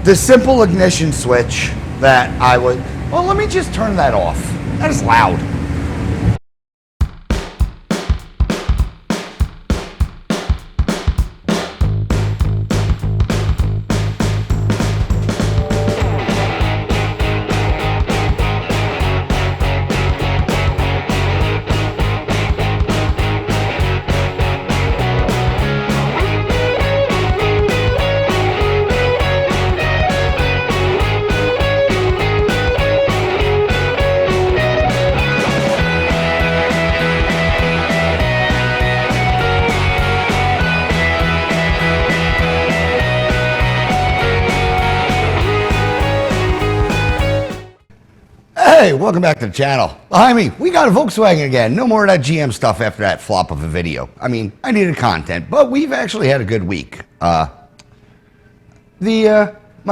the simple ignition switch that I would, well, let me just turn that off. That is loud. Hey, welcome back to the channel. Behind me, we got a Volkswagen again. No more of that GM stuff after that flop of a video. I mean, I needed content, but we've actually had a good week. My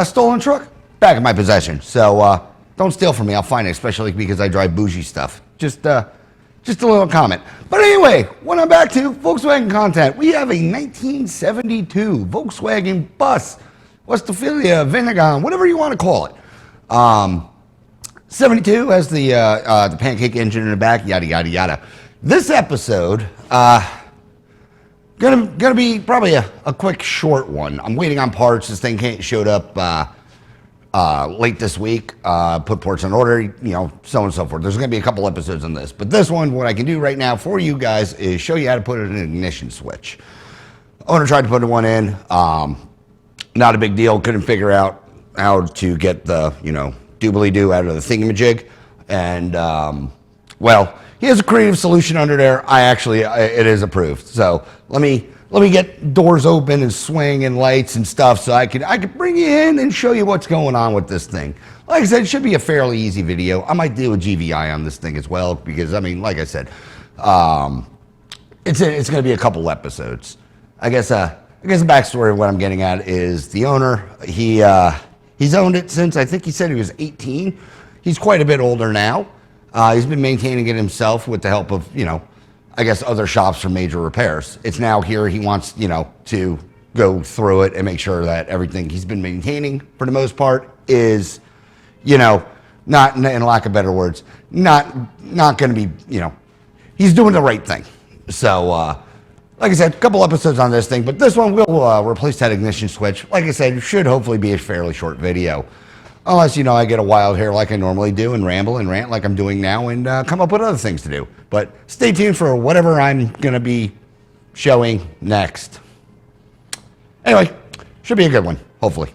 stolen truck, back in my possession. So, don't steal from me. I'll find it, especially because I drive bougie stuff. Just a little comment. But anyway, what I'm back to, Volkswagen content. We have a 1972 Volkswagen bus, Westphalia, Venegon, whatever you want to call it. 72 has the pancake engine in the back, yada yada yada. This episode, gonna be probably a quick short one. I'm waiting on parts. This thing showed up late this week. Put parts in order, you know, so on and so forth. There's gonna be a couple episodes on this, but this one, what I can do right now for you guys is show you how to put in an ignition switch. Owner tried to put one in. Not a big deal. Couldn't figure out how to get the, you know, doobly-doo out of the thingamajig, and well, he has a creative solution under there. It is approved. So let me get doors open and swing and lights and stuff, so I could bring you in and show you what's going on with this thing. Like I said, it should be a fairly easy video. I might do a GVI on this thing as well, because I mean, like I said, it's going to be a couple episodes. I guess the backstory of what I'm getting at is the owner. He's owned it since, I think he said he was 18. He's quite a bit older now. He's been maintaining it himself with the help of, you know, I guess other shops for major repairs. It's now here. He wants, you know, to go through it and make sure that everything he's been maintaining for the most part is, you know, not, in lack of better words, not going to be, you know, he's doing the right thing. So, like I said, a couple episodes on this thing, but this one will replace that ignition switch. Like I said, it should hopefully be a fairly short video. Unless, you know, I get a wild hair like I normally do and ramble and rant like I'm doing now and come up with other things to do. But stay tuned for whatever I'm going to be showing next. Anyway, should be a good one, hopefully.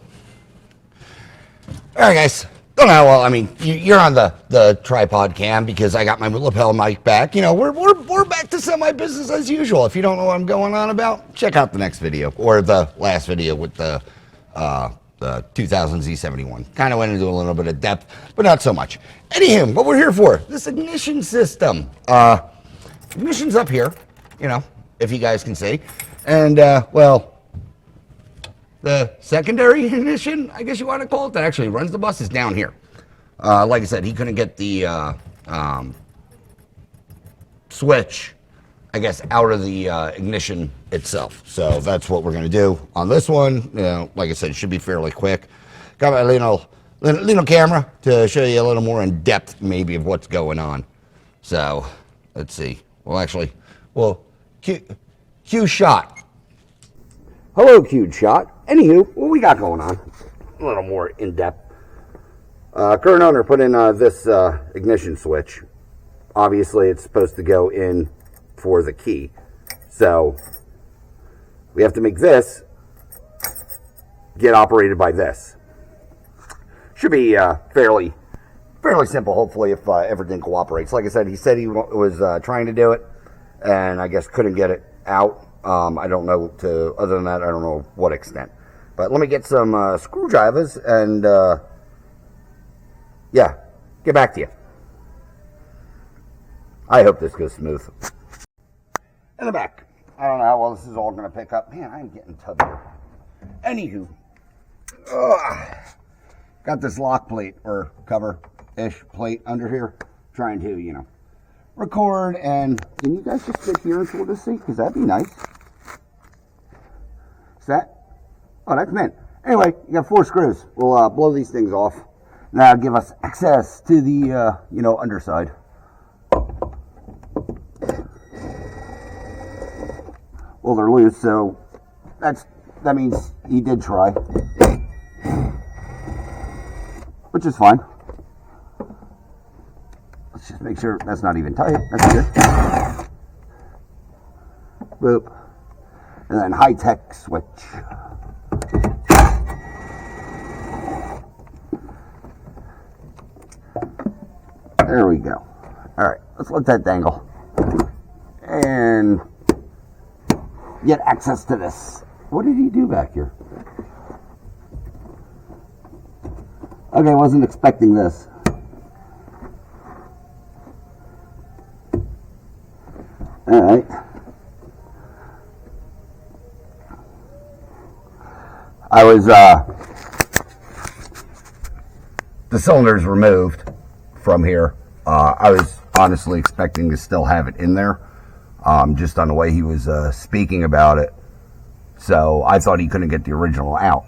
All right, guys. Don't know. Well, I mean, you're on the tripod cam because I got my lapel mic back. You know, we're back to semi-business as usual. If you don't know what I'm going on about, check out the next video or the last video with the 2000 Z71. Kind of went into a little bit of depth, but not so much. Anywho, what we're here for, this ignition system. Ignition's up here, you know, if you guys can see. And, well, the secondary ignition, I guess you want to call it, that actually runs the bus is down here. Like I said, he couldn't get the switch, I guess, out of the ignition itself. So that's what we're going to do on this one. You know, like I said, it should be fairly quick. Got my little camera to show you a little more in depth maybe of what's going on. So let's see. Well, actually, cue shot. Hello, cued shot. Anywho, what we got going on? A little more in depth. Current owner put in this ignition switch. Obviously, it's supposed to go in for the key. So we have to make this get operated by this. Should be fairly simple, hopefully, if everything cooperates. Like I said, he said he was trying to do it, and I guess couldn't get it out. I don't know other than that, I don't know what extent. But let me get some screwdrivers and, yeah, get back to you. I hope this goes smooth. In the back. I don't know how well this is all going to pick up. Man, I'm getting tubbier. Anywho. Got this lock plate or cover-ish plate under here. Trying to, you know, record. And can you guys just sit here and sort of see? Because that'd be nice. Is that? Oh, that's mint. Anyway, you got 4 screws. We'll blow these things off. Now give us access to the, underside. Well, they're loose, so that means he did try. Which is fine. Let's just make sure that's not even tight. That's good. Boop. And then high-tech switch. There we go. All right, let's let that dangle. And get access to this. What did he do back here? Okay, I wasn't expecting this. All right. I was, the cylinder's removed from here. I was honestly expecting to still have it in there, just on the way he was speaking about it. So I thought he couldn't get the original out.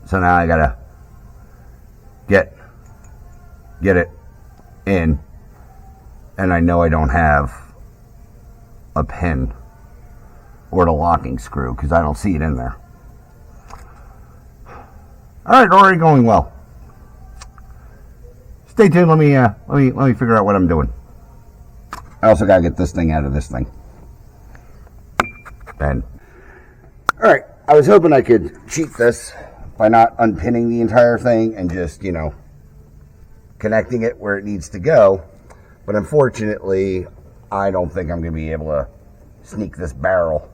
So now I gotta get it in, and I know I don't have a pin or the locking screw because I don't see it in there. All right, already going well. Stay tuned. Let me figure out what I'm doing. I also gotta get this thing out of this thing. And all right, I was hoping I could cheat this by not unpinning the entire thing and just, connecting it where it needs to go. But unfortunately, I don't think I'm going to be able to sneak this barrel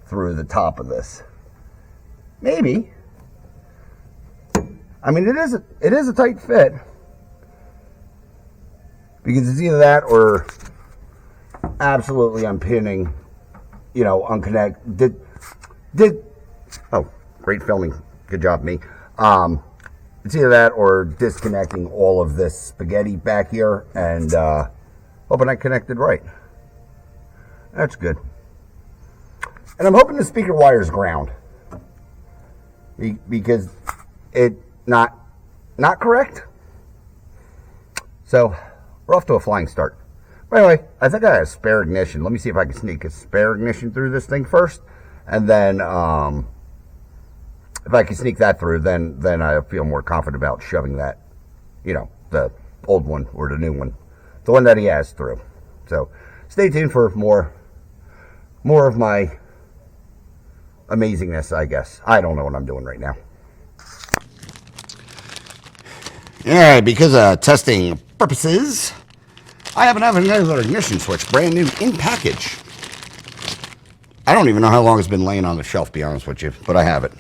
through the top of this. Maybe. I mean, it is a tight fit. Because it's either that or absolutely unpinning, unconnect. Oh, great filming. Good job, me. It's either that or disconnecting all of this spaghetti back here and hoping I connected right. That's good. And I'm hoping the speaker wire is ground. Because it not correct. So we're off to a flying start. By the way, I think I have a spare ignition. Let me see if I can sneak a spare ignition through this thing first. And then if I can sneak that through, then I feel more confident about shoving that, the old one or the new one. The one that he has through. So stay tuned for more of my amazingness, I guess. I don't know what I'm doing right now. All right, because of testing purposes, I happen to have another ignition switch, brand new in package. I don't even know how long it's been laying on the shelf, to be honest with you, but I have it.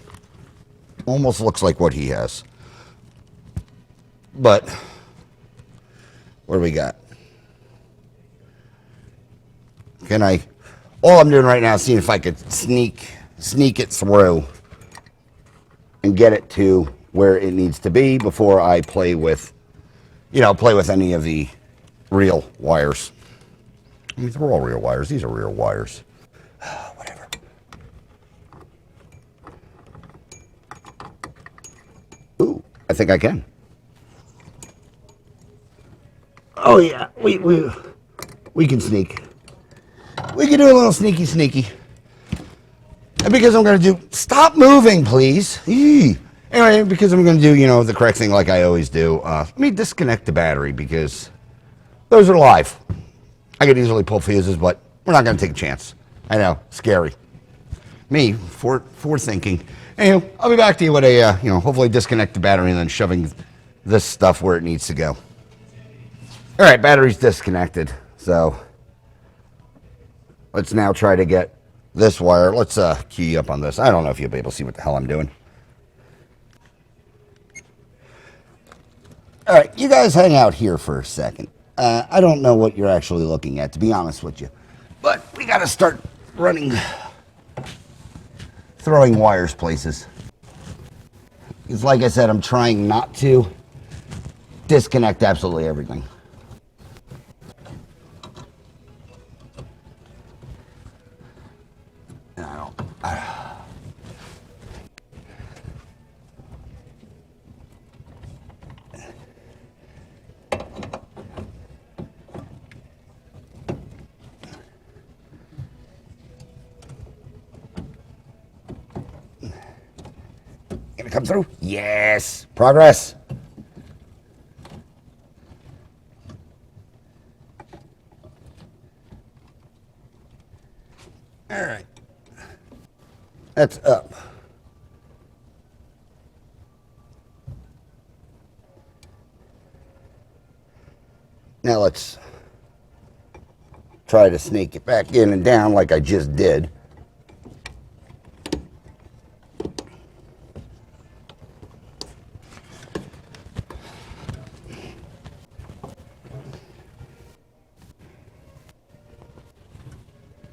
Almost looks like what he has. But what do we got? All I'm doing right now is seeing if I could sneak it through and get it to where it needs to be before I play with any of the real wires. I mean, they're all real wires. These are real wires. Whatever. Ooh, I think I can. Oh yeah, we can sneak. We can do a little sneaky. And because I'm going to do... Stop moving, please. Eee. Anyway, because I'm going to do, the correct thing like I always do. Let me disconnect the battery because those are live. I could easily pull fuses, but we're not going to take a chance. I know, scary. Me, forethinking. Anyway, I'll be back to you with a, hopefully disconnect the battery and then shoving this stuff where it needs to go. All right, battery's disconnected. So let's now try to get this wire. Let's key up on this. I don't know if you'll be able to see what the hell I'm doing. All right, you guys hang out here for a second. I don't know what you're actually looking at, to be honest with you. But we got to start throwing wires places. Because like I said, I'm trying not to disconnect absolutely everything. gonna come through? Yes. Progress. All right. That's up. Now let's try to sneak it back in and down like I just did.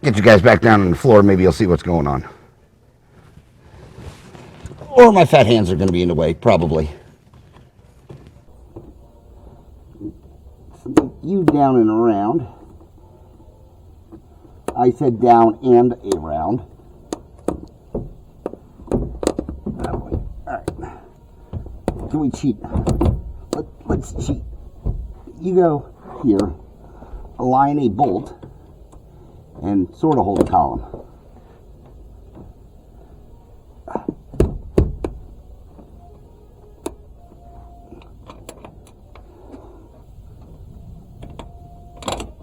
Get you guys back down on the floor, maybe you'll see what's going on. Or my fat hands are going to be in the way, probably. You down and around. I said down and around. Alright. Can we cheat? Let's cheat. You go here, align a bolt, and sort of hold the column.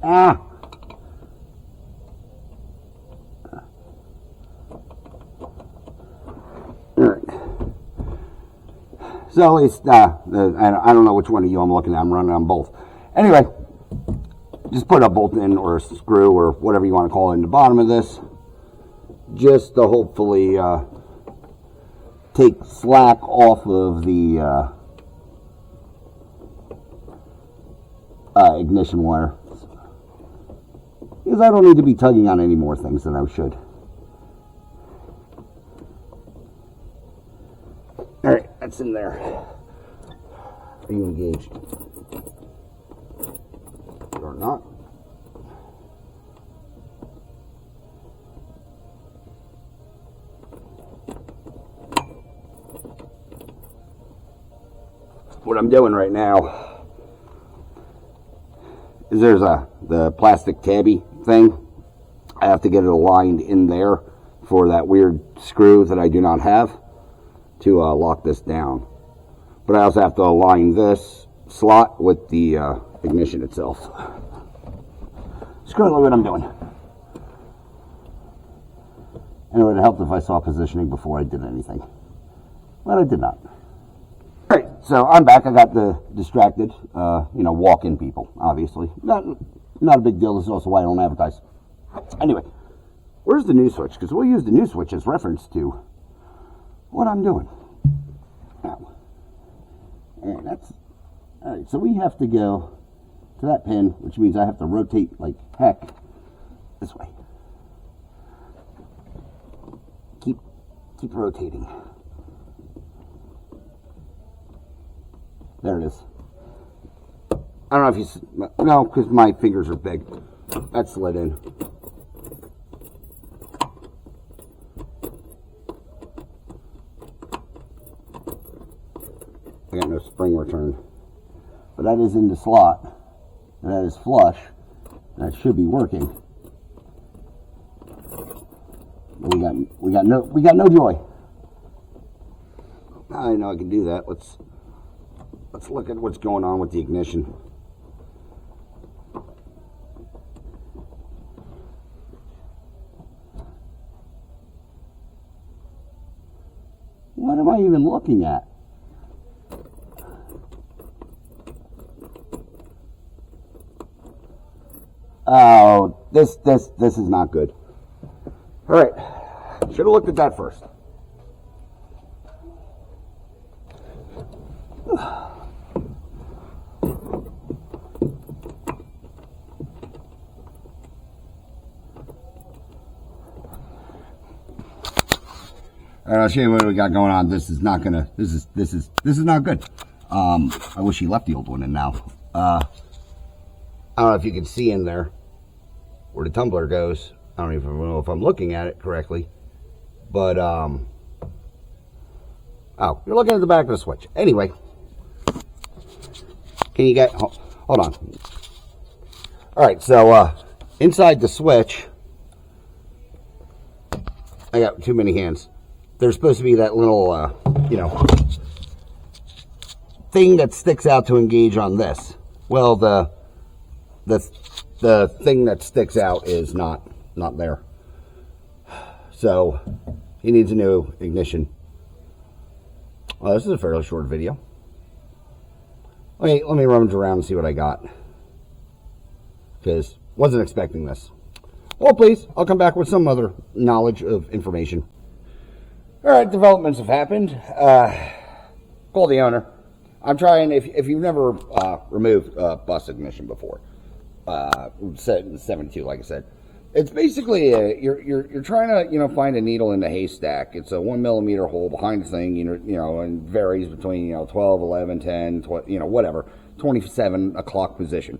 Ah! Alright. So at least, I don't know which one of you I'm looking at. I'm running on both. Anyway, just put a bolt in or a screw or whatever you want to call it in the bottom of this, just to hopefully take slack off of the ignition wire, because I don't need to be tugging on any more things than I should. Alright, that's in there. Are you engaged? Or not? What I'm doing right now is there's the plastic tabby thing. I have to get it aligned in there for that weird screw that I do not have to lock this down. But I also have to align this slot with the ignition itself. It's currently what I'm doing. And it would have helped if I saw positioning before I did anything. But I did not. Alright, so I'm back. I got distracted. Walk-in people, obviously. Not a big deal. This is also why I don't advertise. Anyway, where's the new switch? Because we'll use the new switch as reference to what I'm doing. Now, alright, so we have to go to that pin, which means I have to rotate like heck this way. Keep rotating. There it is. I don't know if you see, no, because my fingers are big. That slid in. I got no spring return. But that is in the slot. And that is flush. That should be working. But we got no joy. I know I can do that. Let's look at what's going on with the ignition. What am I even looking at? Oh, this is not good. All right, should have looked at that first. All right, I'll show you what we got going on. This is not gonna. This is not good. I wish he left the old one in now. I don't know if you can see in there where the tumbler goes. I don't even know if I'm looking at it correctly, but oh, you're looking at the back of the switch. Anyway, can you get? Hold on. All right, so inside the switch, I got too many hands. there's supposed to be that little, you know, thing that sticks out to engage on this. Well, the thing that sticks out is not there. So he needs a new ignition. Well, this is a fairly short video. Let me rummage around and see what I got, because wasn't expecting this. Well, please, I'll come back with some other knowledge of information. All right, developments have happened. Call the owner. I'm trying, if you've never removed bus ignition before, 72, like I said, it's basically you're trying to, you know, find a needle in the haystack. It's a 1 millimeter hole behind the thing, you know, and varies between, you know, 12, 11, 10, 12, you know, whatever, 27 o'clock position.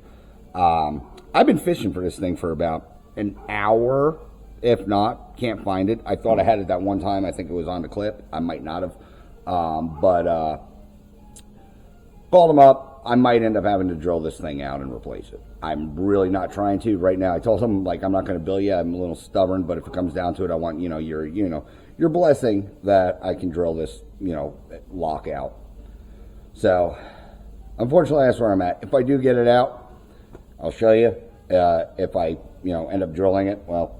I've been fishing for this thing for about an hour, if not, can't find it. I thought I had it that one time. I think it was on the clip. I might not have, but called them up. I might end up having to drill this thing out and replace it. I'm really not trying to right now. I told them, like, I'm not going to bill you. I'm a little stubborn, but if it comes down to it, I want, you know, your blessing that I can drill this, you know, lock out. So, unfortunately, that's where I'm at. If I do get it out, I'll show you. If I, you know, end up drilling it, well,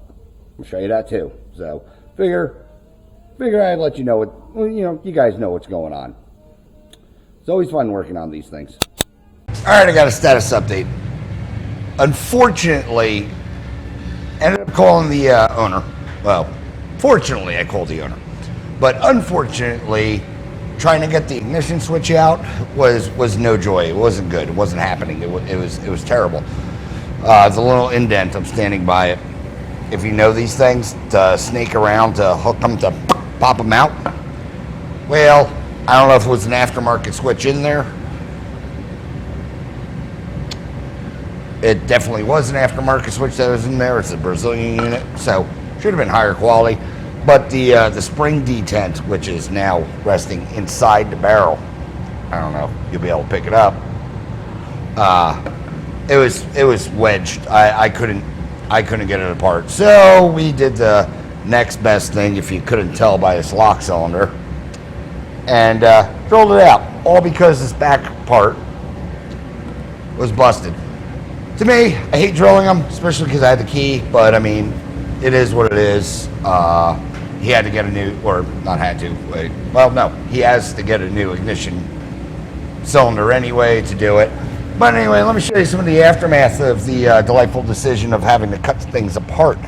I'll show you that too. So, figure I'd let you know what, well, you know, you guys know what's going on. It's always fun working on these things. All right, I got a status update. Unfortunately, ended up calling the owner. Well, fortunately, I called the owner. But unfortunately, trying to get the ignition switch out was no joy. It wasn't good. It wasn't happening. It was terrible. It's a little indent. I'm standing by it. If you know these things, to snake around, to hook them, to pop them out. Well, I don't know if it was an aftermarket switch in there. It definitely was an aftermarket switch that was in there. It's a Brazilian unit, so should have been higher quality. But the spring detent, which is now resting inside the barrel, I don't know if you'll be able to pick it up. It was wedged. I couldn't get it apart. So we did the next best thing, if you couldn't tell by this lock cylinder, and drilled it out. All because this back part was busted. To me, I hate drilling them, especially because I had the key, but I mean, it is what it is. He had to get a new, or not had to, well, no, he has to get a new ignition cylinder anyway to do it. But anyway, let me show you some of the aftermath of the delightful decision of having to cut things apart.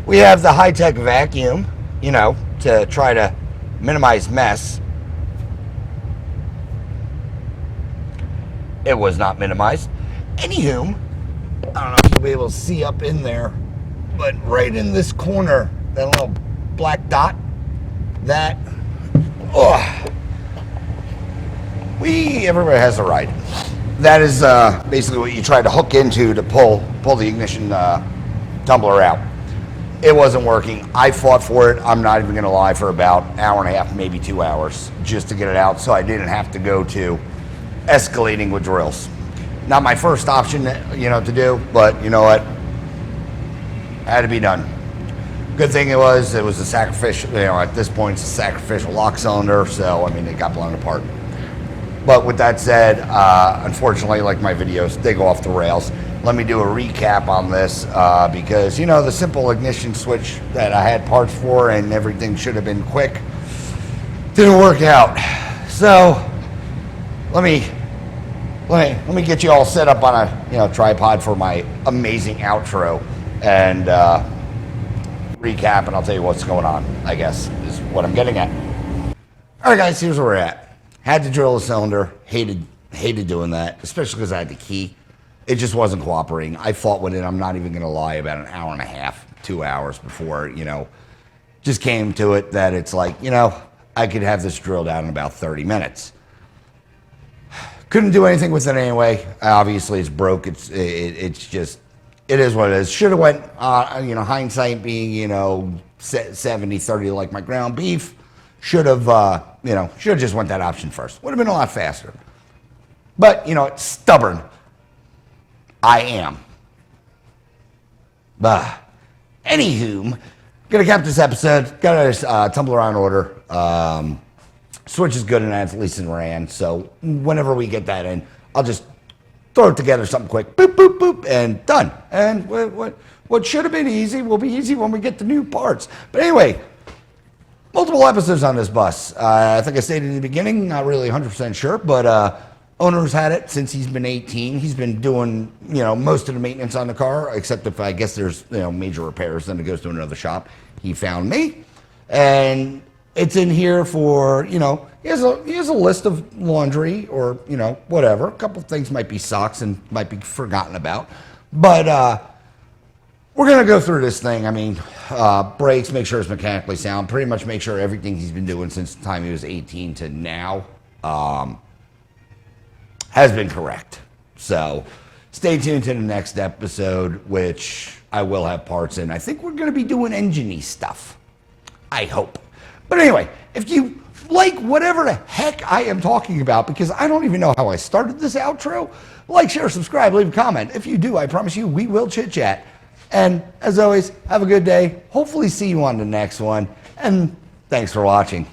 We have the high-tech vacuum, you know, to try to minimize mess. It was not minimized. Anywho, I don't know if you'll be able to see up in there, but right in this corner, that little black dot, that, everybody has a ride. That is basically what you try to hook into to pull the ignition tumbler out. It wasn't working. I fought for it. I'm not even going to lie, for about an hour and a half, maybe 2 hours, just to get it out, so I didn't have to go to escalating with drills. Not my first option, you know, to do, but you know what? Had to be done. Good thing it was a sacrificial, you know, at this point it's a sacrificial lock cylinder, so I mean, it got blown apart. But with that said, unfortunately, like my videos, they go off the rails. Let me do a recap on this, because, you know, the simple ignition switch that I had parts for and everything should have been quick didn't work out. So let me get you all set up on a, you know, tripod for my amazing outro and recap, and I'll tell you what's going on, I guess, is what I'm getting at. All right, guys, here's where we're at. Had to drill a cylinder. Hated doing that, especially because I had the key. It just wasn't cooperating. I fought with it. I'm not even going to lie, about an hour and a half, 2 hours before, you know, just came to it that it's like, you know, I could have this drilled out in about 30 minutes. Couldn't do anything with it anyway. Obviously, it's broke. It's just, it is what it is. Should have went, you know, hindsight being, you know, 70-30 like my ground beef. Should have, you know, should have just went that option first. Would have been a lot faster. But, you know, it's stubborn. I am. Anywho, gonna cap this episode. Got a tumbler on order. Switch is good and it's at least in ran. So whenever we get that in, I'll just throw it together something quick, boop, boop, boop, and done. And what should have been easy will be easy when we get the new parts. But anyway, multiple episodes on this bus. I think I stated in the beginning, not really 100% sure, but owner's had it since he's been 18. He's been doing, most of the maintenance on the car, except if I guess there's, major repairs, then it goes to another shop. He found me, and it's in here for, he has a list of laundry or, whatever. A couple of things might be socks and might be forgotten about, but we're going to go through this thing. I mean, brakes, make sure it's mechanically sound, pretty much make sure everything he's been doing since the time he was 18 to now has been correct. So stay tuned to the next episode, which I will have parts in. I think we're going to be doing engine-y stuff. I hope. But anyway, if you like whatever the heck I am talking about, because I don't even know how I started this outro, like, share, subscribe, leave a comment. If you do, I promise you we will chit-chat. And as always, have a good day. Hopefully see you on the next one. And thanks for watching.